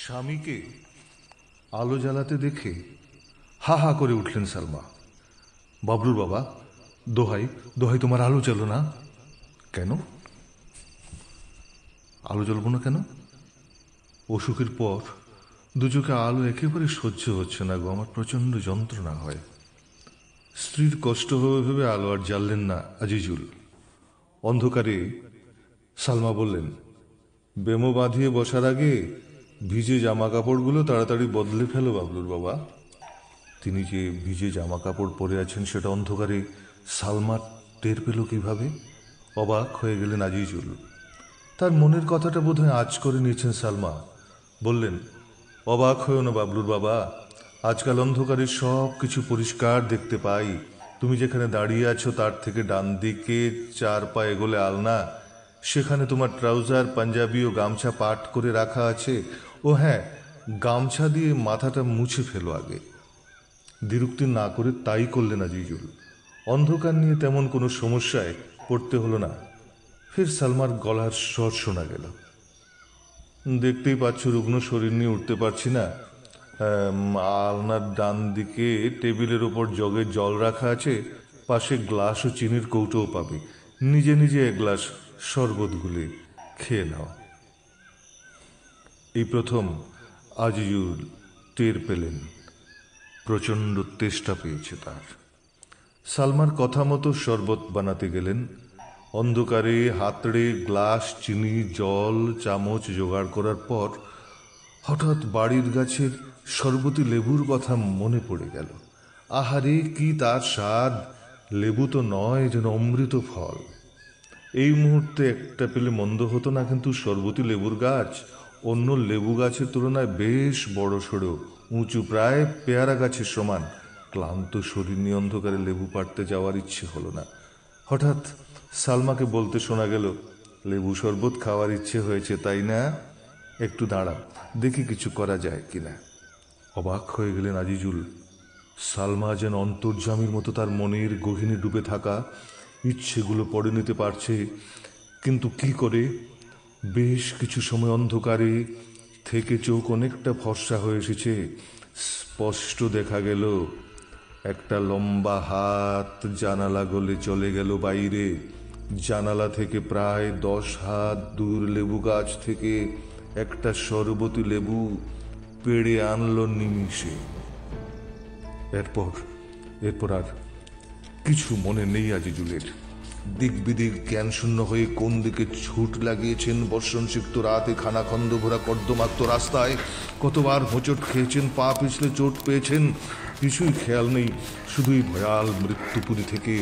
স্বামীকে আলো জ্বালাতে দেখে হা হা করে উঠলেন সালমা। বাবলুর বাবা, দোহাই দোহাই তোমার আলো জ্বালো না। কেন আলো জ্বলবো না কেন? অসুখের পর দুচোখে আলো একেবারে সহ্য হচ্ছে না গো, আমার প্রচণ্ড যন্ত্রণা হয়। স্ত্রীর কষ্ট হবে ভেবে আলো আর জ্বাললেন না আজিজুল। অন্ধকারে সালমা বললেন, বেমো বাঁধিয়ে বসার আগে ভিজে জামা কাপড়গুলো তাড়াতাড়ি বদলে ফেলো বাবলুর বাবা। তিনি যে ভিজে জামা কাপড় পরে আছেন সেটা অন্ধকারে সালমা টের পেল কিভাবে? অবাক হয়ে গেলেন আজিজুল। তার মনের কথাটা বোধহয় আঁচ করে নিয়েছেন সালমা। বললেন, অবাক হয়েও না বাবলুর বাবা, আজকাল অন্ধকারে সব কিছু পরিষ্কার দেখতে পাই। তুমি যেখানে দাঁড়িয়ে আছো তার থেকে ডান দিকে 4 পা এগোলে আলনা, সেখানে তোমার ট্রাউজার পাঞ্জাবি ও গামছা পাট করে রাখা আছে। ও হ্যাঁ, গামছা দিয়ে মাথাটা মুছে ফেলো আগে। দ্বিরুক্তি না করে তাই করলেন আজিজুল। অন্ধকার নিয়ে তেমন কোনো সমস্যায় পড়তে হলো না। ফের সালমার গলার স্বর শোনা গেল, দেখতেই পাচ্ছ রুগ্ন শরীর নিয়ে উঠতে পারছি না। আলনার ডান দিকে টেবিলের ওপর জগে জল রাখা আছে, পাশে গ্লাস ও চিনির কৌটোও পাবে। নিজে নিজে 1 গ্লাস শরবত গুলে খেয়ে নাও। এই প্রথম আজিজুল টের পেলেন প্রচণ্ড তেষ্টা পেয়েছে তার। সালমার কথা মতো শরবত বানাতে গেলেন। অন্ধকারে হাতড়ে গ্লাস, চিনি, জল, চামচ জোগাড় করার পর হঠাৎ বাড়ির গাছের শরবতী লেবুর কথা মনে পড়ে গেল। আহারে, কি তার স্বাদ! লেবু তো নয়, যেন অমৃত ফল। এই মুহূর্তে একটা পেলে মন্দ হতো না, কিন্তু শরবতী লেবুর গাছ অন্য লেবু গাছের তুলনায় বেশ বড় সড়ো, উঁচু, প্রায় পেয়ারা গাছের সমান। ক্লান্ত শরীর নিয়ে অন্ধকারে লেবু পাড়তে যাওয়ার ইচ্ছে হলো না। হঠাৎ সালমাকে বলতে শোনা গেল, লেবু শরবত খাওয়ার ইচ্ছে হয়েছে তাই না? একটু দাঁড়াও, দেখি কিছু করা যায় কিনা। অবাক হয়ে গেলেন আজিজুল। সালমা যেন অন্তর্যামীর মতো তার মনের গহীনে ডুবে থাকা ইচ্ছেগুলো পড়ে নিতে পারছে, কিন্তু কি করে? বেশ কিছু সময় অন্ধকারে থেকে চোখ অনেকটা ফর্সা হয়ে এসেছে। স্পষ্ট দেখা গেল একটা লম্বা হাত জানালা গলে চলে গেল বাইরে। জানালা থেকে প্রায় 10 হাত দূর লেবু গাছ থেকে একটা শরবতী লেবু পেড়ে আনলো নিমিষে। এরপর আর কিছু মনে নেই আজিজুলের। দিক বিদিক জ্ঞান শূন্য হয়ে কোন দিকে ছুট লাগিয়েছেন বর্ষণ সিক্ত রাতে, খানাখন্দ ভরা কর্দমাক্ত রাস্তায় কতবার হোঁচট খেয়েছেন, পা পিছলে চোট পেয়েছেন, কিছুই খেয়াল নেই। শুধুই ভয়াল মৃত্যুপুরী থেকে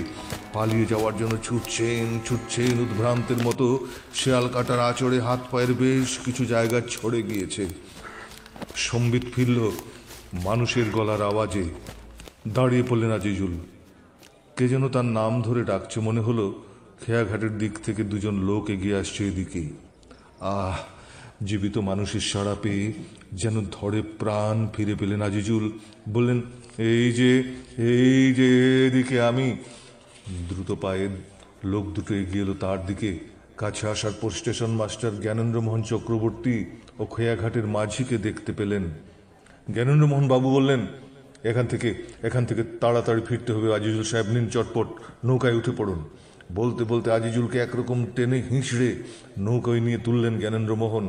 পালিয়ে যাওয়ার জন্য ছুটছেন উদ্ভ্রান্তের মতো। শেয়াল কাটার আঁচড়ে হাত পায়ের বেশ কিছু জায়গা ছড়ে গিয়েছে। সম্বিত ফিরল মানুষের গলার আওয়াজে। দাঁড়িয়ে পড়লেন আজিজুল। কে যেন তার নাম ধরে ডাকছে, মনে হলো খেয়াঘাটের দিক থেকে 2জন লোক এগিয়ে আসছে এদিকে। জীবিত মানুষের সাড়া পেয়ে যেন ধরে প্রাণ ফিরে পেলেন আজিজুল। বললেন, এই যে এদিকে আমি। দ্রুত পায়ে লোক দুটো এগিয়ে এলো তার দিকে। কাছে আসার পর স্টেশন মাস্টার জ্ঞানেন্দ্রমোহন চক্রবর্তী ও খেয়াঘাটের মাঝিকে দেখতে পেলেন। জ্ঞানেন্দ্রমোহন বাবু বললেন, এখান থেকে তাড়াতাড়ি ফিরতে হবে আজিজুল সাহেব, নিন চটপট নৌকায় উঠে পড়ুন। বলতে বলতে আজিজুলকে একরকম টেনে হিঁচড়ে নৌকায় নিয়ে তুললেন জ্ঞানেন্দ্রমোহন।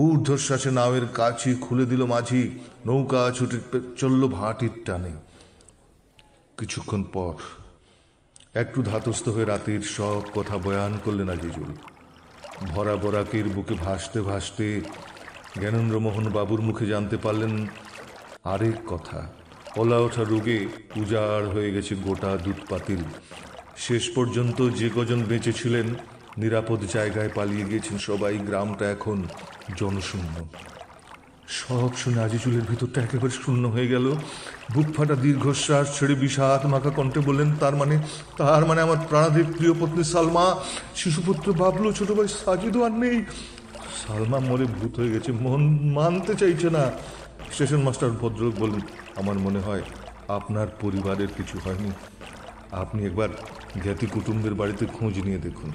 ঊর্ধ্বশ্বাসে নাওয়ের কাছি খুলে দিল মাঝি। নৌকা ছুটে চলল ভাটির টানে। কিছুক্ষণ পর একটু ধাতস্থ হয়ে রাতের সব কথা বয়ান করলেন আজিজুল। ভরা বরাকের বুকে ভাসতে ভাসতে জ্ঞানেন্দ্রমোহন বাবুর মুখে জানতে পারলেন আরেক কথা। ওলা ওঠা রোগে উজাড় হয়ে গেছে গোটা দুধ পাতিল। শেষ পর্যন্ত যে কজন বেঁচে ছিলেন নিরাপদ জায়গায় পালিয়ে গিয়েছেন সবাই। গ্রামটা এখন জনশূন্য। সব শুনে আজিজুলের ভিতরটা একেবারে শূন্য হয়ে গেল। বুক ফাটা দীর্ঘশ্বাস ছেড়ে বিষাদ মাখা কণ্ঠে বললেন, তার মানে আমার প্রাণাধিক প্রিয় পত্নী সালমা, শিশুপুত্র বাবলু, ছোট ভাই সাজিদও আর নেই। সালমা মরে ভূত হয়ে গেছে, মন মানতে চাইছে না। স্টেশন মাস্টার ভদ্রলোক বললেন, আমার মনে হয় আপনার পরিবারের কিছু হয়নি। আপনি একবার জ্ঞাতি কুটুম্বের বাড়িতে খোঁজ নিয়ে দেখুন।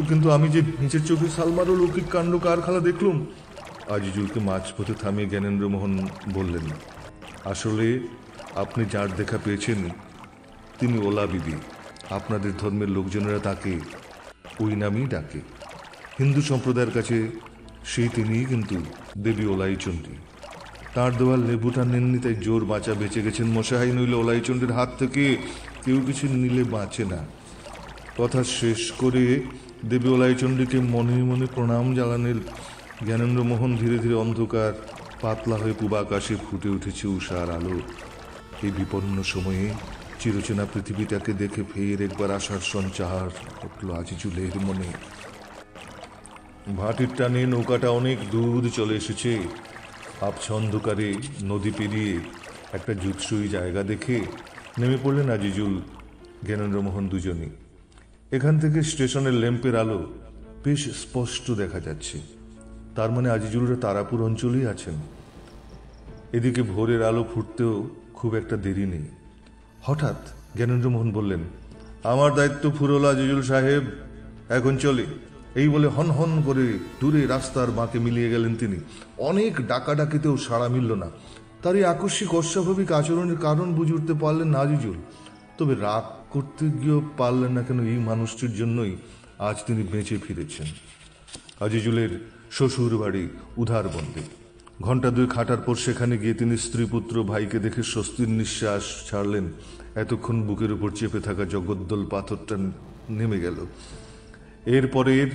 কিন্তু আমি যে নিজের চোখে সালমার অলৌকিক কাণ্ড কারখানা দেখলুম, আজিজুলকে মাঝপথে থামিয়ে জ্ঞানেন্দ্রমোহন বললেন, আসলে আপনি যার দেখা পেয়েছেন তিনি ওলা বিবি। আপনাদের ধর্মের লোকজনেরা তাকে ওই নামেই ডাকে। হিন্দু সম্প্রদায়ের কাছে সেই তিনিই কিন্তু দেবী ওলাইচণ্ডী। তাঁর দেওয়া লেবুটা নেননি তাই জোর বাঁচা বেঁচে গেছেন মশাই, নইলে ওলাইচণ্ডীর হাত থেকে কেউ কিছু নিলে বাঁচে না। কথা শেষ করে দেবী ওলাইচণ্ডীকে মনে মনে প্রণাম জানানোর জ্ঞানেন্দ্রমোহন ধীরে ধীরে অন্ধকার পাতলা হয়ে পূবাকাশে ফুটে উঠেছে উষার আলো। এই বিপন্ন সময়ে চিরচেনা পৃথিবীটাকে দেখে ফের একবার আসার সঞ্চার উঠল আজিজুলের মনে। ভাটির টানে নৌকাটা অনেক দূর চলে এসেছে। আবছা অন্ধকারে নদী পেরিয়ে একটা জুৎসই জায়গা দেখে নেমে পড়লেন আজিজুল জ্ঞানেন্দ্রমোহন দুজনই। এখান থেকে স্টেশনের ল্যাম্পের আলো বেশ স্পষ্ট দেখা যাচ্ছে। তার মানে আজিজুলরা তারাপুর অঞ্চলেই আছেন। এদিকে ভোরের আলো ফুটতেও খুব একটা দেরি নেই। হঠাৎ জ্ঞানেন্দ্রমোহন বললেন, আমার দায়িত্ব ফুরোল আজিজুল সাহেব, এখন চলে। এই বলে হন হন করে দূরে রাস্তার বাঁকে মিলিয়ে গেলেন তিনি। অনেক ডাকাডাকিতেও সাড়া মিলল না। তার এই আকস্মিক অস্বাভাবিক আচরণের কারণ বুঝে উঠতে পারলেন না আজিজুল। তবে রাগ করতে গিয়েও পারলেন না, কেন এই মানুষটির জন্যই আজ তিনি বেঁচে ফিরেছেন। আজিজুলের শ্বশুর বাড়ি উধারবন্দে। ঘণ্টা দুই খাটার পর সেখানে গিয়ে তিনি স্ত্রী পুত্র ভাইকে দেখে স্বস্তির নিঃশ্বাস ছাড়লেন। এতক্ষণ বুকের উপর চেপে থাকা জগদ্দল পাথরটা নেমে গেল। এরপরের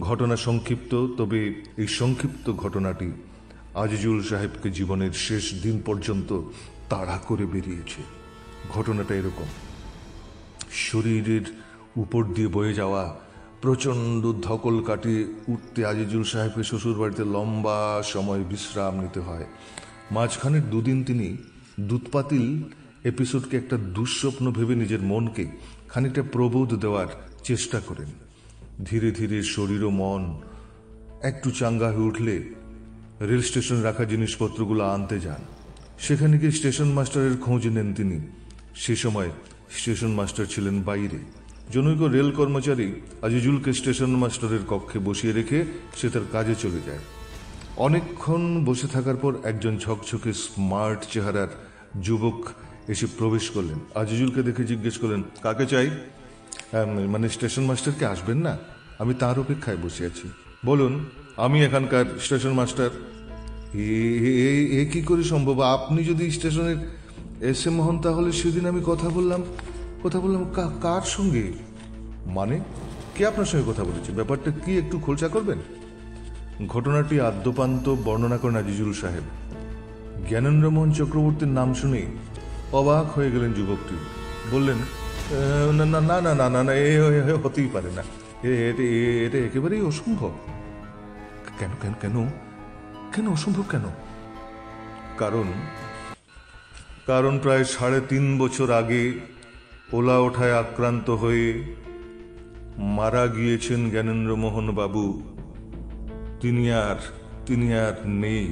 ঘটনা সংক্ষিপ্ত, তবে এই সংক্ষিপ্ত ঘটনাটি আজিজুল সাহেবকে জীবনের শেষ দিন পর্যন্ত তাড়া করে বেরিয়েছে। ঘটনাটা এরকম, শরীরের উপর দিয়ে বয়ে যাওয়া প্রচণ্ড ধকল কাটিয়ে উঠতে আজিজুল সাহেবকে শ্বশুর বাড়িতে লম্বা সময় বিশ্রাম নিতে হয়। মাঝখানের দুদিন তিনি দুধপাতিল এপিসোডকে একটা দুঃস্বপ্ন ভেবে নিজের মনকে খানিকটা প্রবোধ দেওয়ার চেষ্টা করেন। ধীরে ধীরে শরীর ও মন একটু চাঙ্গা হয়ে উঠলে রেল স্টেশনে রাখা জিনিসপত্রগুলো আনতে যান। সেখানে গিয়ে স্টেশন মাস্টারের খোঁজ নেন তিনি। সে সময় স্টেশন মাস্টার ছিলেন বাইরে। জনৈক রেল কর্মচারী আজিজুলকে স্টেশন মাস্টারের কক্ষে বসিয়ে রেখে সে তার কাজে চলে যায়। অনেকক্ষণ বসে থাকার পর একজন ঝকঝকে স্মার্ট চেহারার যুবক এসে প্রবেশ করলেন। আজিজুলকে দেখে জিজ্ঞেস করলেন, কাকে চাই? মানে স্টেশন মাস্টারকে আসবেন না? আমি তার অপেক্ষায় বসে আছি। বলুন, আমি এখানকার স্টেশন মাস্টার। এ কি করে সম্ভব? আপনি যদি স্টেশনের এসএম হন তাহলে সেদিন আমি কথা বললাম কার সঙ্গে? মানে কে আপনার সঙ্গে কথা বলেছে? ব্যাপারটা কি একটু খোলসা করবেন? ঘটনাটি আদ্যপান্ত বর্ণনা করেন আজিজুল সাহেব। জ্ঞানেন্দ্রমোহন চক্রবর্তীর নাম শুনে অবাক হয়ে গেলেন যুবকটি। বললেন, না না না না না না, এ হতেই পারে না, এটা একেবারেই অসম্ভব। কেন কেন কেন কেন অসম্ভব কেন? কারণ প্রায় 3.5 বছর আগে ওলা ওঠায় আক্রান্ত হয়ে মারা গিয়েছেন জ্ঞানেন্দ্রমোহন বাবু। তিনি আর নেই।